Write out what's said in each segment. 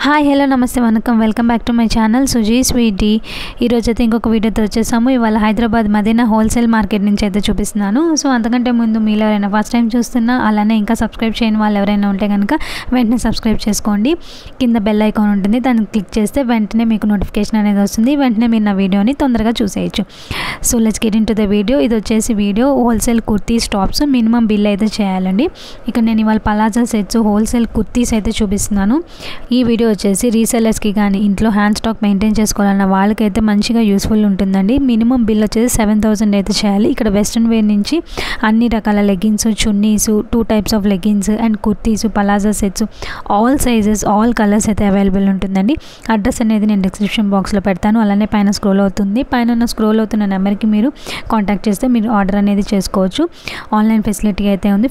Hi hello namaste vanakkam welcome back to my channel Suji sweety. ఈరోజు అయితే ఇంకొక వీడియోతో వచ్చేసాము. ఇవాళ హైదరాబాద్ మదీనా హోల్సేల్ మార్కెట్ నుంచి అయితే చూపిస్తున్నాను. సో అంతకంటే ముందు మీరు ఎవరైనా ఫస్ట్ టైం చూస్తున్నా, అలానే ఇంకా సబ్స్క్రైబ్ చేయని వాళ్ళు ఎవరైనా ఉంటే కనుక వెంటనే సబ్స్క్రైబ్ చేసుకోండి. కింద బెల్ ఐకాన్ ఉంటుంది, దాన్ని క్లిక్ చేస్తే వెంటనే మీకు నోటిఫికేషన్ అనేది వస్తుంది. వెంటనే మీరు నా వీడియోని తొందరగా చూసేయచ్చు. So let's get into the video. ఇది వచ్చేసి video wholesale kurtis tops minimum bill అయితే చేయాలండి. ఇక్కడ నేను ఇవాళ పలాజా సెట్స్ హోల్సేల్ కుర్తీస్ అయితే చూపిస్తున్నాను. ఈ వీడియో వచ్చేసి రీసెలర్స్కి కానీ ఇంట్లో హ్యాండ్ స్టాక్ మెయింటైన్ చేసుకోవాలన్న వాళ్ళకైతే మంచిగా యూస్ఫుల్ ఉంటుందండి. మినిమం బిల్ వచ్చేసి 7,000 అయితే చేయాలి. ఇక్కడ వెస్ట్రన్ వేర్ నుంచి అన్ని రకాల leggings, chunnis, 2 types of leggings and kurtis, పలాజా sets, all sizes, all colours అయితే అవైలబుల్ ఉంటుందండి. అడ్రస్ అనేది నేను డిస్క్రిప్షన్ బాక్స్లో పెడతాను. అలానే పైన స్క్రోల్ అవుతుంది. పైన స్క్రోల్ అవుతున్న నెంబర్కి మీరు కాంటాక్ట్ చేస్తే మీరు ఆర్డర్ అనేది చేసుకోవచ్చు. ఆన్లైన్ ఫెసిలిటీ అయితే ఉంది.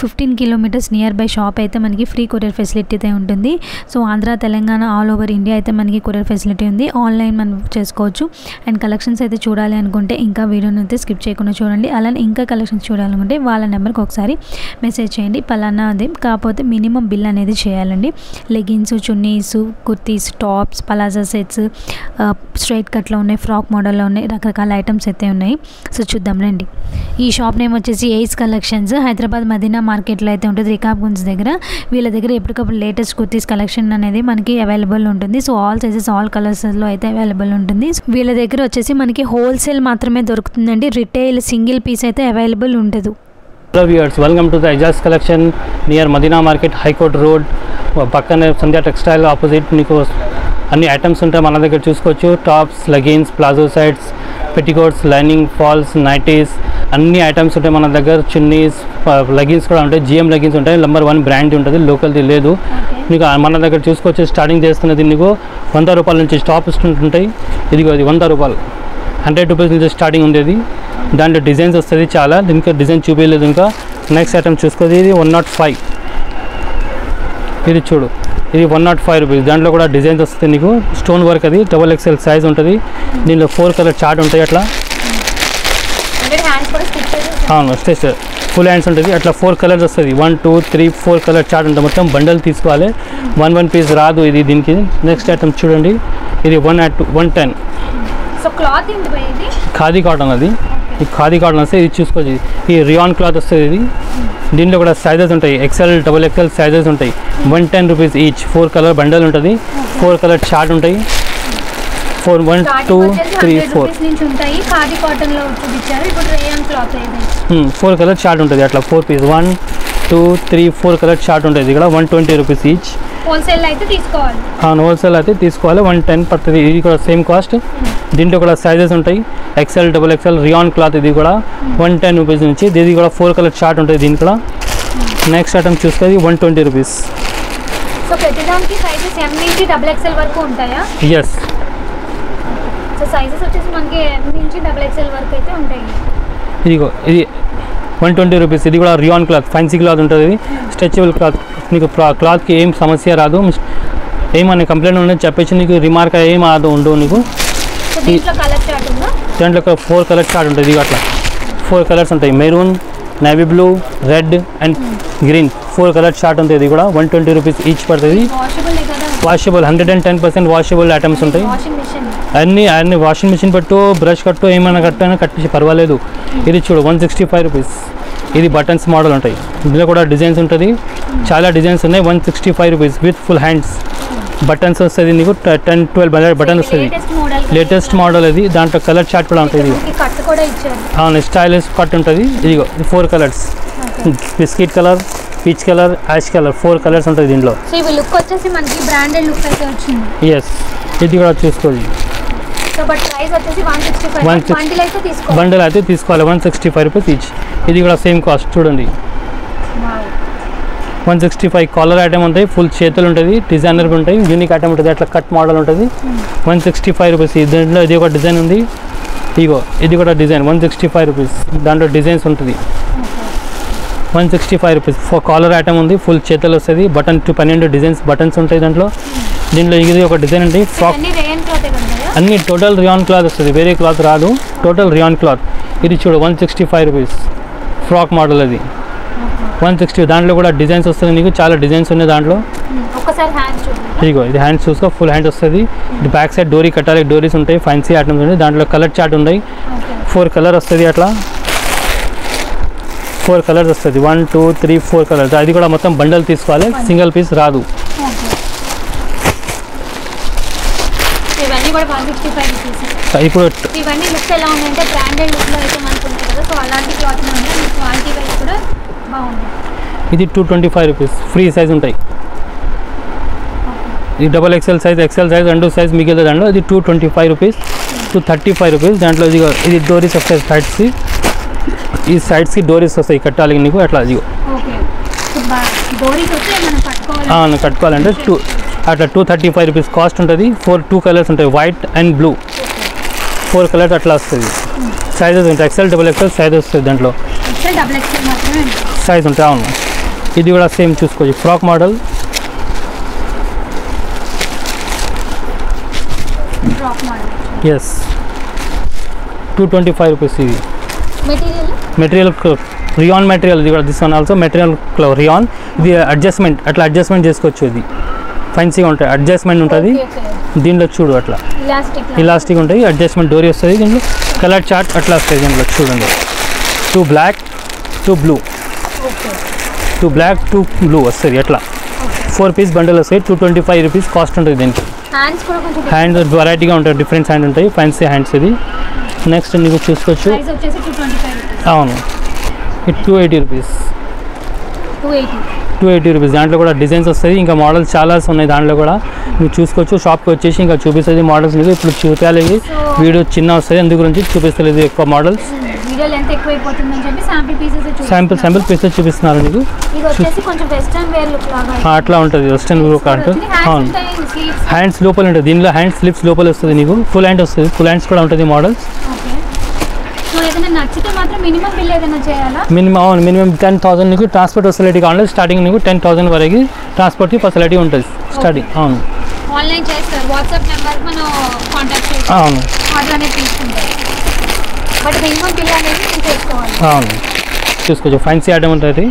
15 కిలోమీటర్స్ నియర్ బై షాప్ అయితే మనకి ఫ్రీ కొరియర్ ఫెసిలిటీ అయితే ఉంటుంది. So Andhra, Telangana, all over India అయితే మనకి కొరియర్ ఫెసిలిటీ ఉంది. ఆన్లైన్ మనం చేసుకోవచ్చు. అండ్ కలెక్షన్స్ అయితే చూడాలి అనుకుంటే ఇంకా వీడియోని అయితే స్కిప్ చేయకుండా చూడండి. అలానే ఇంకా కలెక్షన్స్ చూడాలనుకుంటే వాళ్ళ నెంబర్కి ఒకసారి మెసేజ్ చేయండి. పలానా అది కాకపోతే మినిమం బిల్ అనేది చేయాలండి. Leggings, chunnis, kurtis, tops, palazzo sets, straight కట్లో ఉన్నాయి, ఫ్రాక్ మోడల్లో ఉన్నాయి, రకరకాల ఐటమ్స్ అయితే ఉన్నాయి. సో చూద్దాం రండి. ఈ షాప్ నేమ్ వచ్చేసి ఎయిస్ కలెక్షన్స్. హైదరాబాద్ మదీనా మార్కెట్లో అయితే ఉంటుంది, రికాబ్గంజ్ దగ్గర. వీళ్ళ దగ్గర ఎప్పటికప్పుడు లేటెస్ట్ కుర్తీస్ కలెక్షన్ అనేది మనకి అవైలబుల్ ఉంటుంది. సో ఆల్ సైజెస్, ఆల్ కలర్స్లో అయితే అవైలబుల్ ఉంటుంది. వీళ్ళ దగ్గర వచ్చేసి మనకి హోల్సేల్ మాత్రమే దొరుకుతుందండి. రిటైల్ సింగిల్ పీస్ అయితే అవైలబుల్ ఉండదు. Hello viewers, welcome to the Ejaz collection near Madina market, high court road పక్కనే సంధ్యా టెక్స్టైల్ ఆపోజిట్. మీకు అన్ని ఐటమ్స్ ఉంటాయి మన దగ్గర, చూసుకోవచ్చు. Tops, leggings, palazzo sets, petticoats, lining, falls, nighties, అన్ని ఐటమ్స్ ఉంటాయి మన దగ్గర. చున్నీస్, లెగిన్స్ కూడా ఉంటాయి. జిఎం లెగిన్స్ ఉంటాయి. నెంబర్ 1 బ్రాండ్ ఉంటుంది, లోకల్ది లేదు. మీకు మన దగ్గర చూసుకోవచ్చు. స్టార్టింగ్ చేస్తున్నది నీకు 100 రూపాయల నుంచి టాప్స్ ఉంటాయి. ఇదిగో ఇది 100 రూపాయలు, 100 రూపీస్ నుంచి స్టార్టింగ్ ఉండేది. దాంట్లో డిజైన్స్ వస్తుంది చాలా. దీనికి డిజైన్ చూపించలేదు ఇంకా. నెక్స్ట్ ఐటమ్ చూసుకోవాలి. ఇది 105. ఇది చూడు, ఇది 105 రూపీస్. దాంట్లో కూడా డిజైన్స్ వస్తుంది నీకు. స్టోన్ వర్క్, అది XXL సైజ్ ఉంటుంది. దీనిలో 4 కలర్ చార్ట్ ఉంటాయి. అట్లా అవును, స్టేజ్ ఫుల్ హ్యాండ్స్ ఉంటుంది. అట్లా 4 కలర్స్ వస్తుంది. 1, 2, 3, 4 కలర్ చార్ట్ ఉంటుంది. మొత్తం బండల్ తీసుకోవాలి. 1 పీస్ రాదు ఇది దీనికి. నెక్స్ట్ ఐటమ్ చూడండి. ఇది 110. ఖాదీ కాటన్, అది ఈ ఖాదీ కాటన్ వస్తే ఇది చూసుకోవచ్చు. ఈ రియాన్ క్లాత్ వస్తుంది ఇది. దీంట్లో కూడా సైజెస్ ఉంటాయి. XL, XXL సైజెస్ ఉంటాయి. 110 రూపీస్ ఈచ్. 4 కలర్ బండల్ ఉంటుంది. 4 కలర్ చార్ట్ ఉంటాయి. 1, 2, 3, 4 4 కలర్ చార్ట్ ఉంటుంది. అట్లా 4 పీస్. 1, 2, 3, 4 కలర్ చార్ట్ ఉంటుంది. ఇక్కడ 120 రూపీస్ ఈచ్. హోల్సేల్ అయితే తీసుకోవాలి. హోల్సేల్ అయితే తీసుకోవాలి. 110 పడుతుంది. ఇది కూడా సేమ్ కాస్ట్. దీంట్లో కూడా సైజెస్ ఉంటాయి. XL, XXL rayon cloth. ఇది కూడా 110 రూపీస్ నుంచి. ఇది కూడా 4 కలర్ చార్ట్ ఉంటుంది దీని కూడా. నెక్స్ట్ ఐటమ్ చూసుకొని 120 రూపీస్. సో ప్రతిదానికి సైజెస్ M నుంచి XXL వరకు ఉంటాయా? ఎస్. సో సైజెస్ వచ్చేసి మనకి M నుంచి XXL వరకు అయితే ఉంటాయి. ఇదిగో ఇది 120 రూపీస్. ఇది కూడా రియాన్ క్లాత్, ఫ్యాన్సీ క్లాత్ ఉంటుంది. ఇది స్ట్రెచబుల్ క్లాత్. నీకు క్లాత్కి ఏం సమస్య రాదు. ఏమన్నా కంప్లైంట్ ఉండదు చెప్పేసి నీకు రిమార్క్ ఏం ఆదు ఉండవు నీకు. దాంట్లో 4 కలర్ చార్ట్ ఉంటుంది. ఇది అట్లా 4 కలర్స్ ఉంటాయి. Maroon, navy blue, red and green. 4 colour chart ఉంటుంది. ఇది కూడా 120 రూపీస్ ఈచ్ పడుతుంది. వాషబుల్, 110% వాషబుల్ ఐటమ్స్ ఉంటాయి. అన్ని వాషింగ్ మిషన్ పట్టు, బ్రష్ కట్టు, ఏమైనా కట్టైనా కట్టించి పర్వాలేదు. ఇది చూడు 165 రూపీస్. ఇది బటన్స్ మోడల్ ఉంటాయి. ఇందులో కూడా డిజైన్స్ ఉంటుంది. చాలా డిజైన్స్ ఉన్నాయి. 165 rupees with full hands. Buttons వస్తుంది నీకు 10, 12 బటన్ వస్తుంది. లేటెస్ట్ మోడల్ ఇది. దాంట్లో కలర్ చార్ట్ కూడా ఉంటుంది. అవును, స్టైలిష్ కట్ ఉంటుంది. ఇదిగో 4 colours. Biscuit colour, peach colour, ash colour. 4 colours ఉంటుంది దీంట్లో. ఎస్. ఇది కూడా చూసుకోవాలి. బండల్ అయితే తీసుకోవాలి. 165 రూపీస్ ఈచ్. ఇది కూడా సేమ్ కాస్ట్ చూడండి. 165 కాలర్ ఐటమ్ ఉంటాయి. ఫుల్ చేతులు ఉంటుంది. డిజైనర్ ఉంటాయి. యూనిక్ ఐటమ్ ఉంటుంది. అట్లా కట్ మోడల్ ఉంటుంది. 165 రూపీస్. దీంట్లో ఇది ఒక డిజైన్ ఉంది. ఇగో ఇది కూడా డిజైన్ 165 రూపీస్. దాంట్లో డిజైన్స్ ఉంటుంది. 165 రూపీస్. కాలర్ ఐటమ్ ఉంది. ఫుల్ చేతులు వస్తుంది. బటన్ 12 డిజైన్స్ బటన్స్ ఉంటాయి దాంట్లో. దీంట్లో ఇది ఒక డిజైన్ ఉంది. ఫ్రాక్ అన్ని టోటల్ రియాన్ క్లాత్ వస్తుంది. వేరే క్లాత్ రాదు. Total rayon cloth. ఇది చూడు 165 రూపీస్. ఫ్రాక్ మోడల్ అది. 160. దాంట్లో కూడా డిజైన్స్ వస్తుంది నీకు. చాలా డిజైన్స్ ఉన్నాయి దాంట్లో. ఒకసారి హ్యాండ్స్ చూడండి. ఇదిగో ఇది హ్యాండ్స్ చూసుకో, ఫుల్ హ్యాండ్ వస్తుంది. ఇది బ్యాక్ సైడ్ డోరీ కట్టాలి, డోరీస్ ఉంటాయి, ఫ్యాన్సీ ఐటమ్స్ ఉంటాయి. దాంట్లో కలర్ చార్ట్ ఉన్నాయి, 4 కలర్ వస్తుంది. అట్లా 4 కలర్స్ వస్తుంది, 1 2 3 4 కలర్స్. అది కూడా మొత్తం బండల్ తీసుకోవాలి, సింగిల్ పీస్ రాదు. ఇవన్నీ కూడా 155 రూపీస్. ఇప్పుడు ఇవన్నీ లుక్స్ ఎలా ఉన్నాయంటే బ్రాండెడ్ లుక్లో అయితే మనకు ఉంటుంది కదా, సో అలాంటి క్లాత్ ఉన్నాయి, క్వాలిటీ వైజ్ కూడా బాగుంది. ఇది 225 రూపీస్, ఫ్రీ సైజ్ ఉంటాయి. ఇది XXL size, XL size, 2 size మిగిలిన దాంట్లో ఇది 225 రూపీస్, 235 రూపీస్. దాంట్లో ఇది డోరీస్ వస్తాయి సైడ్స్కి, ఈ సైడ్స్కి డోరీస్ వస్తాయి కట్టాలి నీకు అట్లా. అది కట్టుకోవాలంటే అట్లా 235 రూపీస్ కాస్ట్ ఉంటుంది. 2 కలర్స్ ఉంటాయి, వైట్ అండ్ బ్లూ, 4 కలర్స్ అట్లా వస్తుంది. సైజెస్ ఉంటాయి, XL XXL సైజ్ వస్తుంది, దాంట్లో సైజ్ ఉంటాయి. అవును, ఇది కూడా సేమ్ చూసుకోవచ్చు, ఫ్రాక్ మోడల్. Yes 225 rupees. ఇది మెటీరియల్ రియాన్ మెటీరియల్, ఇది కూడా this one also material rayon. ఇది అడ్జస్ట్మెంట్, అట్లా అడ్జస్ట్మెంట్ చేసుకోవచ్చు. ఇది ఫెన్సీగా ఉంటుంది, అడ్జస్ట్మెంట్ ఉంటుంది దీంట్లో. చూడు అట్లా ఇలాస్టిక్ ఉంటాయి, అడ్జస్ట్మెంట్ డోరీ వస్తుంది. దీంట్లో కలర్ చార్ట్ అట్లా వస్తుంది. దీంట్లో చూడండి, 2 బ్లాక్ 2 బ్లూ, 2 బ్లాక్ 2 బ్లూ వస్తుంది. అట్లా 4 పీస్ బండిల్ వస్తాయి, 225 రూపీస్ కాస్ట్ ఉంటుంది. దీనికి హ్యాండ్ వెరైటీగా ఉంటాయి, డిఫరెంట్ హ్యాండ్ ఉంటాయి, ఫ్యాన్సీ హ్యాండ్స్. ఇది నెక్స్ట్ నీకు చూసుకోవచ్చు. అవును, ఇది 280 రూపీస్, 280 రూపీస్. దాంట్లో కూడా డిజైన్స్ వస్తాయి, ఇంకా మోడల్స్ చాలా ఉన్నాయి. దాంట్లో కూడా నువ్వు చూసుకోవచ్చు. షాప్కి వచ్చేసి ఇంకా చూపిస్తుంది మోడల్స్. నీకు ఇప్పుడు చూపించాలి, వీడియో చిన్న వస్తుంది, అందు గురించి చూపిస్తలేదు ఎక్కువ మోడల్స్. శాంపిల్ పీసెస్ చూపిస్తున్నారు నీకు. అట్లా ఉంటుంది వెస్టర్న్ లుక్ అంటే. అవును, హ్యాండ్స్ లోపల ఉంటుంది, దీనిలో హ్యాండ్ స్లిప్స్ లోపల వస్తుంది నీకు. ఫుల్ హ్యాండ్ వస్తుంది, ఫుల్ హ్యాండ్స్ కూడా ఉంటుంది మోడల్స్. మినిమం 10,000 నీకు ట్రాన్స్పోర్ట్ ఫెసిలిటీ కావాలి. స్టార్టింగ్ నీకు 10,000 వరకు ట్రాన్స్పోర్ట్కి ఫెసిలిటీ ఉంటుంది స్టార్టింగ్. అవును, అవును, అవును, చూసుకోవచ్చు. ఫ్యాన్సీ ఐటమ్ ఉంటుంది,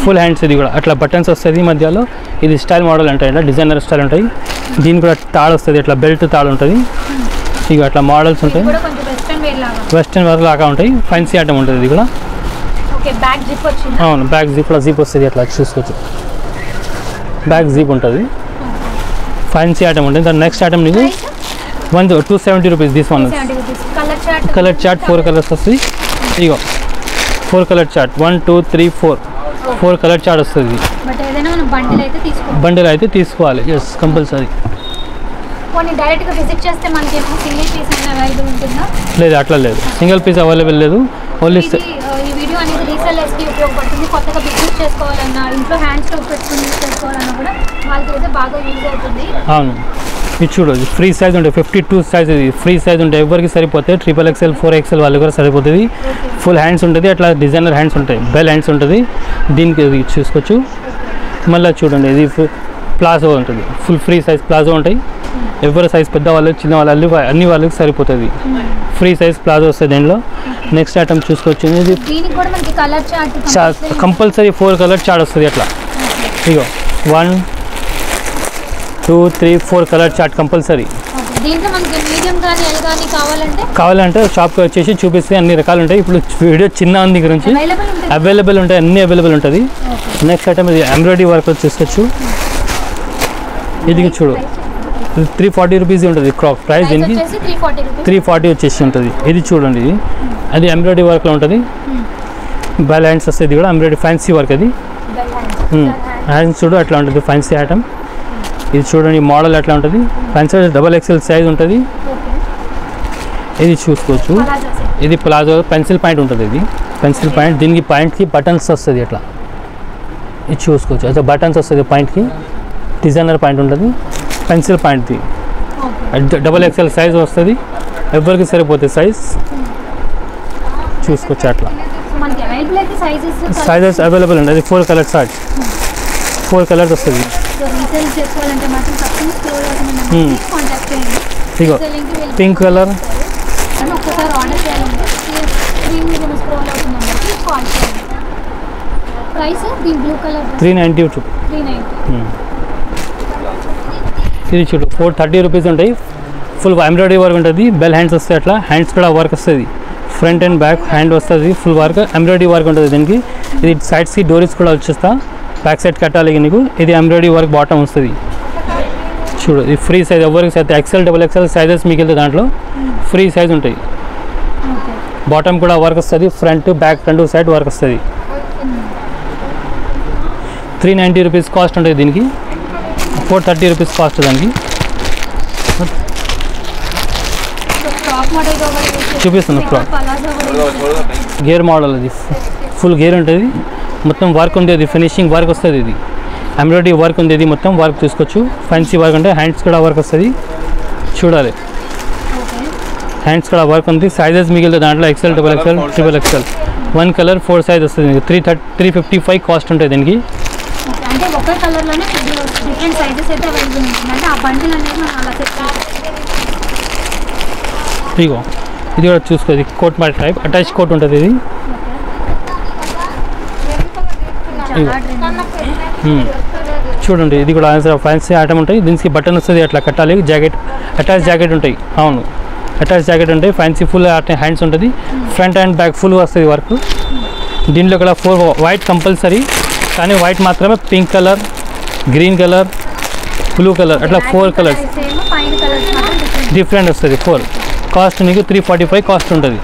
ఫుల్ హ్యాండ్స్. ఇది కూడా అట్లా బటన్స్ వస్తుంది మధ్యలో. ఇది స్టైల్ మోడల్ ఉంటాయి, డిజైనర్ స్టైల్ ఉంటాయి. దీనికి కూడా తాడు వస్తుంది, అట్లా బెల్ట్ తాడు ఉంటుంది. ఇక అట్లా మోడల్స్ ఉంటాయి, వెస్టర్న్ వేర్ లాగా ఉంటాయి. ఫ్యాన్సీ ఐటమ్ ఉంటుంది ఇది కూడా. అవును, బ్యాక్ జిప్ జిప్ వస్తుంది, అట్లా చూసుకోవచ్చు. బ్యాక్ జిప్ ఉంటుంది, ఫ్యాన్సీ ఐటమ్ ఉంటుంది. దాని నెక్స్ట్ ఐటమ్ నీకు 270 rupees. This one colour chart, 4 colours వస్తుంది. ఇగో 4 కలర్ చార్ట్, 1 2 3 4 కలర్ చార్ట్ వస్తుంది. బండిల్ అయితే తీసుకోవాలి, ఎస్ కంపల్సరీ. లేదు, అట్లా లేదు, సింగిల్ పీస్ అవైలబుల్ లేదు. ఓన్లీ అవును, ఇది చూడదు. ఫ్రీ సైజ్ ఉంటుంది, 52 సైజ్. ఇది ఫ్రీ సైజ్ ఉంటుంది, ఎవరికి సరిపోతాయి. XXL 4XL వాళ్ళు కూడా సరిపోతుంది. ఫుల్ హ్యాండ్స్ ఉంటుంది, అట్లా డిజైనర్ హ్యాండ్స్ ఉంటాయి, బెల్ హ్యాండ్స్ ఉంటుంది. దీనికి ఇది చూసుకోవచ్చు. మళ్ళీ చూడండి, ఇది ప్లాజో ఉంటుంది, ఫుల్ ఫ్రీ సైజ్ ప్లాజో ఉంటాయి. ఎవరి సైజ్ పెద్ద వాళ్ళు, చిన్న వాళ్ళు, అన్ని వాళ్ళకి సరిపోతుంది. ఫ్రీ సైజ్ ప్లాజో వస్తుంది దీనిలో. నెక్స్ట్ ఐటమ్ చూసుకోవచ్చు. ఇది కంపల్సరీ 4 కలర్ చార్ట్ వస్తుంది. అట్లా ఇగో 1 2 3 4 కలర్ చార్ట్ కంపల్సరీ. కావాలంటే షాప్కి వచ్చేసి చూపిస్తే అన్ని రకాలు ఉంటాయి. ఇప్పుడు వీడియో చిన్న ఉంది గురించి అవైలబుల్ ఉంటాయి, అన్ని అవైలబుల్ ఉంటుంది. నెక్స్ట్ ఐటమ్ ఇది ఎంబ్రాయిడరీ వర్క్ చూసుకోవచ్చు. ఇది చూడు, 340 రూపీస్ ఉంటుంది క్రాక్ ప్రైస్. దీనికి 340 వచ్చేసి ఉంటుంది. ఇది చూడండి, ఇది అది ఎంబ్రాయిడరీ వర్క్లో ఉంటుంది. బెల్ హ్యాండ్స్ వస్తుంది, ఇది కూడా ఎంబ్రాయిడరీ ఫ్యాన్సీ వర్క్. అది హ్యాండ్స్ చూడు అట్లా ఉంటుంది, ఫ్యాన్సీ ఐటమ్. ఇది చూడండి, మోడల్ ఎట్లా ఉంటుంది. ఫ్యాన్సీ XXL సైజ్ ఉంటుంది. ఇది చూసుకోవచ్చు. ఇది ప్లాజో పెన్సిల్ పాయింట్ ఉంటుంది. ఇది పెన్సిల్ పాయింట్, దీనికి పాయింట్కి బటన్స్ వస్తుంది. అట్లా ఇది చూసుకోవచ్చు. అదే బటన్స్ వస్తుంది పాయింట్కి, డిజైనర్ పాయింట్ ఉంటుంది. పెన్సిల్ పాయింట్ది XXL సైజ్ వస్తుంది, ఎవరికి సరిపోతుంది సైజ్. చూసుకోవచ్చు. అట్లా సైజెస్ అవైలబుల్ ఉంది. అది 4 కలర్ చార్ట్, 4 కలర్స్ వస్తుంది. ఇగో పింక్ కలర్, ఇది చూడు 430 రూపీస్ ఉంటాయి. ఫుల్ ఎంబ్రాయిడరీ వర్క్ ఉంటుంది, బెల్ హ్యాండ్స్ వస్తాయి, అట్లా హ్యాండ్స్ కూడా వర్క్ వస్తుంది, ఫ్రంట్ అండ్ బ్యాక్ హ్యాండ్ వస్తుంది, ఫుల్ వర్క్ ఎంబ్రాయిడరీ వర్క్ ఉంటుంది దీనికి. ఇది సైడ్స్కి డోరీస్ కూడా వచ్చేస్తా, బ్యాక్ సైడ్ కట్టాలి నీకు. ఇది ఎంబ్రాయిడరీ వర్క్ బాటమ్ వస్తుంది చూడు. ఇది ఫ్రీ సైజ్ ఎవరికి సైజ్ XL XXL సైజెస్ మీకు వెళ్తే దాంట్లో ఫ్రీ సైజ్ ఉంటాయి. బాటమ్ కూడా వర్క్ వస్తుంది, ఫ్రంట్ బ్యాక్ రెండు సైడ్ వర్క్ వస్తుంది. 390 రూపీస్ కాస్ట్ ఉంటుంది దీనికి, 430 రూపీస్ కాస్ట్ దానికి. చూపిస్తున్నా ఫ్రాక్ గేర్ మోడల్, అది ఫుల్ గేర్ ఉంటుంది, మొత్తం వర్క్ ఉంది, అది ఫినిషింగ్ వర్క్ వస్తుంది, ఇది ఎంబ్రాయిడరీ వర్క్ ఉంది, ఇది మొత్తం వర్క్ చూసుకోవచ్చు. ఫ్యాన్సీ వర్క్ అంటే హ్యాండ్స్ కూడా వర్క్ వస్తుంది చూడాలి, హ్యాండ్స్ కూడా వర్క్ ఉంది. సైజెస్ మిగిలితే దాంట్లో XL XXL XXL 1 colour 4 size వస్తుంది. 355 కాస్ట్ ఉంటుంది దీనికి. అంటే ఒకే కలర్లోనే డిఫరెంట్ సైజెస్ అయితే అవైలబుల్ ఉంటుంది. అంటే ఆ బండిల్ అనేది మనం అలా ఇగో ఇది కూడా చూసుకో, ఇది coat matte type attach coat ఉంటుంది ఇది. చూడండి ఇది కూడా ఫ్యాన్సీ ఐటమ్ ఉంటాయి, దీనికి బటన్ వస్తుంది, అట్లా కట్టాలి. జాకెట్ అటాచ్ జాకెట్ ఉంటాయి, అవును అటాచ్ జాకెట్ ఉంటాయి, ఫ్యాన్సీ ఫుల్ హ్యాండ్స్ ఉంటుంది, ఫ్రంట్ అండ్ బ్యాక్ ఫుల్ వస్తుంది వర్క్. దీంట్లో కూడా 4 వైట్ కంపల్సరీ, కానీ వైట్ మాత్రమే pink colour, green colour, blue colour అట్లా 4 కలర్స్ డిఫరెంట్ వస్తుంది. 4 కాస్ట్ నీకు 345 కాస్ట్ ఉంటుంది.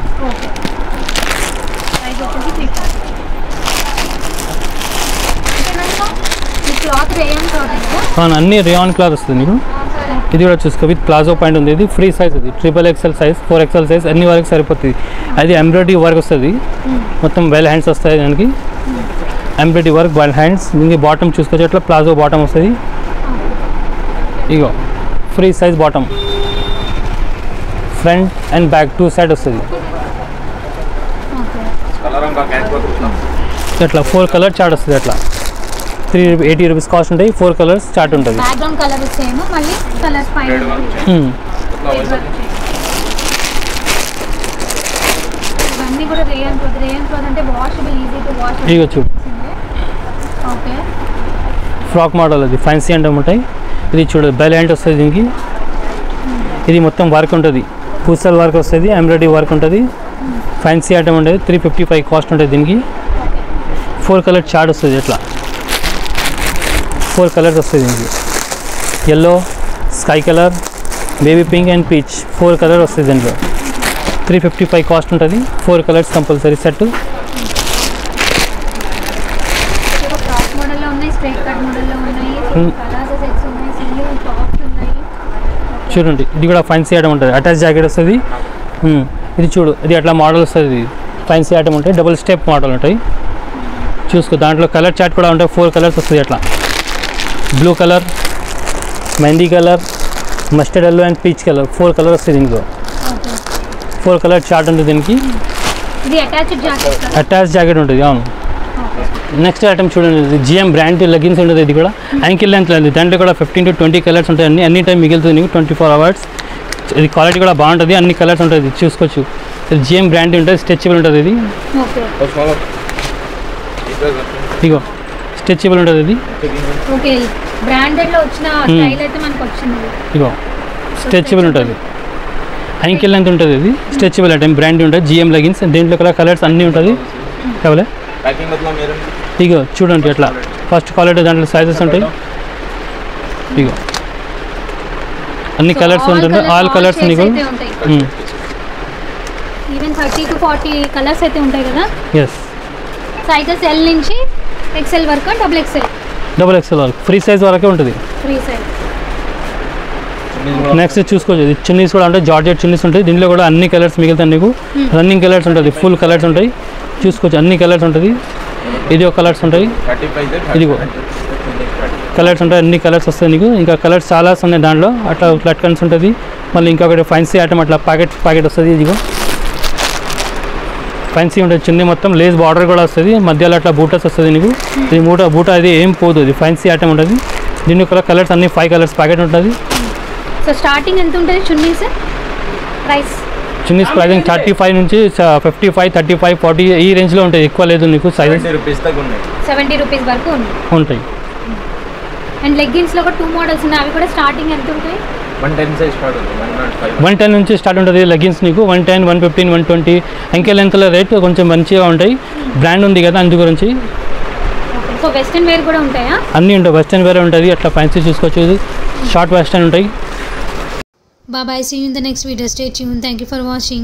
అవును అన్ని రేయాన్ క్లాత్ వస్తుంది నీకు. ఇది కూడా చూసుకో, విత్ ప్లాజో పాయింట్ ఉంది, ఇది ఫ్రీ సైజ్, ఇది XXL సైజ్ 4XL సైజ్ అన్ని వరకు సరిపోతుంది. అది ఎంబ్రాయిడరీ వర్క్ వస్తుంది, మొత్తం వెల్ హ్యాండ్స్ వస్తాయి దానికి, ఎంబ్రాయిడరీ వర్క్ వెల్ హ్యాండ్స్. దీనికి బాటమ్ చూసుకోవచ్చు, అట్లా ప్లాజో బాటమ్ వస్తుంది. ఇగో free size bottom, front and back 2 side వస్తుంది. అట్లా 4 కలర్ చార్ట్ వస్తుంది, అట్లా 380 రూపీస్ కాస్ట్ ఉంటాయి. 4 కలర్స్ చార్ట్ ఉంటుంది. బ్యాక్గ్రౌండ్ కలర్ సేమ్, మళ్ళీ కలర్స్ పైన ఇవన్నీ కూడా రేయన్ క్లాత్ అంటే వాషబుల్, ఈజీ టు వాష్. ఇగో చూడు ఓకే ఫ్రాక్ మోడల్, అది ఫ్యాన్సీ అంటే ఉంటాయి. ఇది చూడు బెల్ హ్యాండ్ వస్తుంది దీనికి, ఇది మొత్తం వర్క్ ఉంటుంది, పూసల్ వర్క్ వస్తుంది, ఎంబ్రాయిడరీ వర్క్ ఉంటుంది, ఫ్యాన్సీ ఐటమ్ ఉంటుంది. 355 కాస్ట్ ఉంటుంది దీనికి. 4 కలర్ చార్ట్ వస్తుంది, ఎట్లా 4 కలర్స్ వస్తుంది దీనికి, yellow, sky colour, baby pink and peach 4 colour వస్తుంది దీంట్లో. 355 కాస్ట్ ఉంటుంది. 4 కలర్స్ కంపల్సరీ సెట్. ఫ్రాక్ మోడల్లో ఉన్నాయి, స్ట్రైట్ కట్ మోడల్లో ఉన్నాయి, పలాజో సెట్స్ ఉన్నాయి, సింగిల్ టాప్స్ ఉన్నాయి. చూడండి ఇది కూడా ఫ్యాన్సీ ఐటమ్ ఉంటుంది, అటాచ్ జాకెట్ వస్తుంది. ఇది చూడు, ఇది అట్లా మోడల్ వస్తుంది, ఫ్యాన్సీ ఐటమ్ ఉంటాయి, డబుల్ స్టెప్ మోడల్ ఉంటాయి. చూసుకో దాంట్లో కలర్ చార్ట్ కూడా ఉంటాయి, 4 కలర్స్ వస్తుంది, అట్లా blue colour, mehndi colour, mustard yellow and peach colour 4 colour వస్తుంది దీంట్లో. 4 కలర్ చార్ట్ ఉంటుంది దీనికి. ఇది అటాచ్డ్ జాకెట్, అటాచ్ జాకెట్ ఉంటుంది, అవును. నెక్స్ట్ ఐటమ్ చూడండి, ఇది GM బ్రాండ్ లెగిన్స్ ఉంటుంది, ఇది కూడా యాంకిల్ లెంత్ లేదు, దాంట్లో కూడా 15 to 20 కలర్స్ ఉంటాయి, అన్ని టైం మిగులుతుంది నీకు 24 అవర్స్. ఇది క్వాలిటీ కూడా బాగుంటుంది, అన్ని కలర్స్ ఉంటుంది చూసుకోవచ్చు. ఇది GM బ్రాండ్ ఉంటుంది, స్ట్రెచబుల్ ఉంటుంది ఇది. ఇగో స్ట్రెచబుల్ ఉంటుంది ఇది. ఓకే బ్రాండెడ్ లో వచ్చిన స్టైల్ అయితే మనకు వచ్చింది. ఇగో స్ట్రెచబుల్ ఉంటుంది, యాంకిల్ లెంత్ ఉంటుంది, ఇది స్ట్రెచబుల్ ఐటమ్ బ్రాండ్ ఉంటుంది, GM లెగిన్స్. దీంట్లో కూడా కలర్స్ అన్నీ ఉంటుంది కావాలి. ఇగో చూడండి అట్లా ఫస్ట్ క్వాలిటీ, దాంట్లో సైజెస్ ఉంటాయి. ఇగో అన్ని కలర్స్ ఉంటుంది, ఆల్ కలర్స్ నీకు. ఈవెన్ 30 to 40 కలర్స్ అయితే ఉంటాయి కదా. ఎస్ సైజెస్ L నుంచి XL వరకు, డబుల్ XL వరకు ఫ్రీ సైజ్ వరకే ఉంటుంది. Free size. నెక్స్ట్ చూసుకోవచ్చు, ఇది చున్నీస్ కూడా అంటే జార్జెట్ చున్నీస్ ఉంటాయి, దీంట్లో కూడా అన్ని కలర్స్ మిగులుతాయి నీకు. రన్నింగ్ కలర్స్ ఉంటుంది, ఫుల్ కలర్స్ ఉంటాయి చూసుకోవచ్చు, అన్ని కలర్స్ ఉంటుంది. ఇది ఒక కలర్స్ ఉంటాయి, ఇదిగో కలర్స్ ఉంటాయి, అన్ని కలర్స్ వస్తాయి నీకు. ఇంకా కలర్స్ చాలా ఉన్నాయి దాంట్లో, అట్లా లట్కన్స్ ఉంటుంది. మళ్ళీ ఇంకొకటి ఫ్యాన్సీ ఐటమ్ అట్లా ప్యాకెట్ వస్తుంది, ఇదిగో ఫ్యాన్సీ ఉంటుంది. చున్నీ మొత్తం లేస్ బార్డర్ కూడా వస్తుంది, మధ్యలో అట్లా బూటస్ వస్తుంది నీకు. ఇది బూట అది ఏం పోదు, ఇది ఫ్యాన్సీ ఐటమ్ ఉంటుంది. దీని కలర్స్ అన్ని 5 కలర్స్ ప్యాకెట్ ఉంటుంది. సో స్టార్టింగ్ ఎంత ఉంటుంది చున్నీస్ ప్రైస్? చున్నీస్ ప్రైజింగ్ 35 నుంచి 55, 35, 40 ఈ రేంజ్లో ఉంటాయి, ఎక్కువ లేదు నీకు. సైజెస్ 70 రూపీస్ వరకు ఉంటాయి. అండ్ లెగ్గిన్స్లో ఒక 2 మోడల్స్ ఉన్నాయి, అవి కూడా స్టార్టింగ్ ఎంత ఉంటాయి? 110 సైజ్ స్టార్ట్ అవుతుంది, 110 నుంచి స్టార్ట్ ఉంటుంది లెగ్గిన్స్ నీకు. 110, 115, 120 ఎంకే లెంత్ల రేట్ కొంచెం మంచిగా ఉంటాయి. బ్రాండ్ ఉంది కదా అందు గురించి. సో వెస్టర్న్ వేర్ కూడా ఉంటాయా? అన్నీ ఉంటాయి, వెస్టర్న్ వేరే ఉంటుంది, అట్లా ఫ్యాన్సీ చూసుకోవచ్చు. షార్ట్ వెస్టర్న్ ఉంటాయి. Bye bye, see you in the next video. Stay tuned. Thank you for watching.